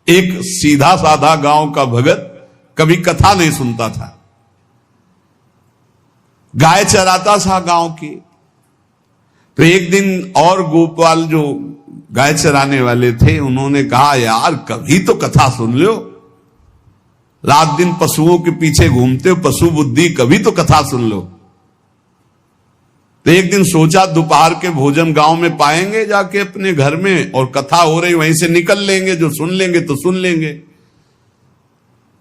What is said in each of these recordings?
एक सीधा साधा गांव का भगत कभी कथा नहीं सुनता था। गाय चराता था गांव की। तो एक दिन और गोपाल जो गाय चराने वाले थे उन्होंने कहा, यार कभी तो कथा सुन लो, रात दिन पशुओं के पीछे घूमते हो, पशु बुद्धि, कभी तो कथा सुन लो। तो एक दिन सोचा दोपहर के भोजन गांव में पाएंगे जाके अपने घर में, और कथा हो रही वहीं से निकल लेंगे, जो सुन लेंगे तो सुन लेंगे।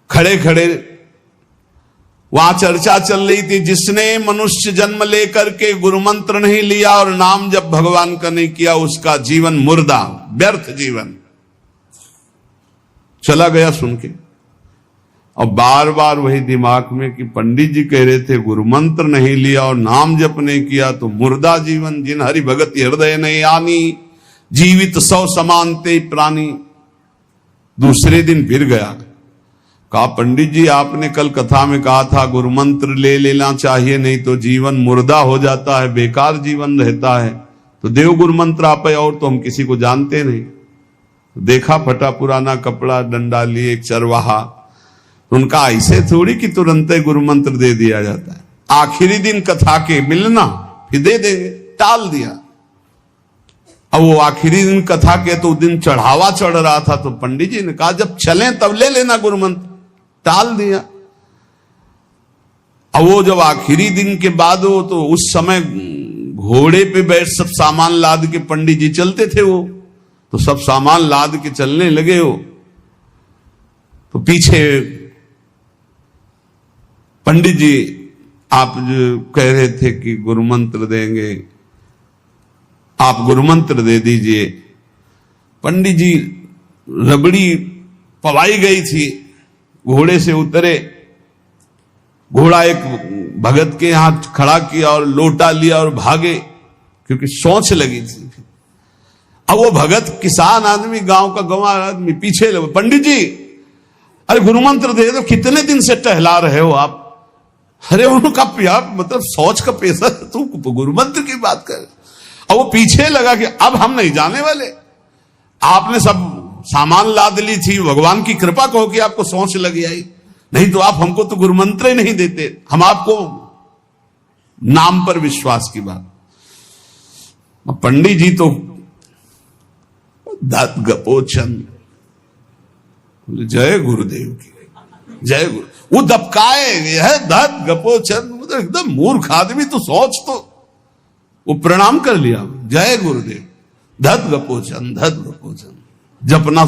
खड़े खड़े वहां चर्चा चल रही थी, जिसने मनुष्य जन्म लेकर के गुरु मंत्र नहीं लिया और नाम जब भगवान का नहीं किया, उसका जीवन मुर्दा, व्यर्थ जीवन। चला गया सुन के, और बार बार वही दिमाग में कि पंडित जी कह रहे थे गुरु मंत्र नहीं लिया और नाम जप नहीं किया तो मुर्दा जीवन। जिन हरि भगत हृदय नहीं आनी, जीवित सौ समानते प्राणी। दूसरे दिन फिर गया, कहा पंडित जी आपने कल कथा में कहा था गुरु मंत्र ले लेना चाहिए, नहीं तो जीवन मुर्दा हो जाता है, बेकार जीवन रहता है। तो देव गुरु मंत्र आप, और तो हम किसी को जानते नहीं। देखा फटा पुराना कपड़ा, डंडा लिए एक चरवाहा। उनका ऐसे थोड़ी कि तुरंत गुरु मंत्र दे दिया जाता है। आखिरी दिन कथा के मिलना फिर दे देंगे, टाल दिया। अब वो आखिरी दिन कथा के तो दिन चढ़ावा चढ़ रहा था, तो पंडित जी ने कहा जब चलें तब ले लेना गुरु मंत्र, टाल दिया। अब वो जब आखिरी दिन के बाद हो, तो उस समय घोड़े पे बैठ सब सामान लाद के पंडित जी चलते थे, वो तो सब सामान लाद के चलने लगे हो। तो पीछे पंडित जी आप जो कह रहे थे कि गुरु मंत्र देंगे, आप गुरु मंत्र दे दीजिए। पंडित जी रबड़ी पवाई गई थी, घोड़े से उतरे, घोड़ा एक भगत के यहां खड़ा किया और लोटा लिया और भागे, क्योंकि सोच लगी थी। अब वो भगत किसान आदमी, गांव का गंवार आदमी पीछे लगे, पंडित जी अरे गुरु मंत्र दे दो, कितने दिन से टहला रहे हो आप। अरे उनका प्यार मतलब सोच का पैसा, तू गुरु मंत्र की बात कर। और वो पीछे लगा कि अब हम नहीं जाने वाले, आपने सब सामान लाद ली थी, भगवान की कृपा कहो कि आपको सोच लगी आई, नहीं तो आप हमको तो गुरु मंत्र ही नहीं देते, हम आपको नाम पर विश्वास की बात। पंडित जी तो दात गपोचन, जय गुरुदेव की जय गुरु। वो दबकाए है दात गपोचन, मतलब एकदम मूर्ख आदमी, तो सोच तो। वो प्रणाम कर लिया, जय गुरुदेव, धत गपोचन जपना।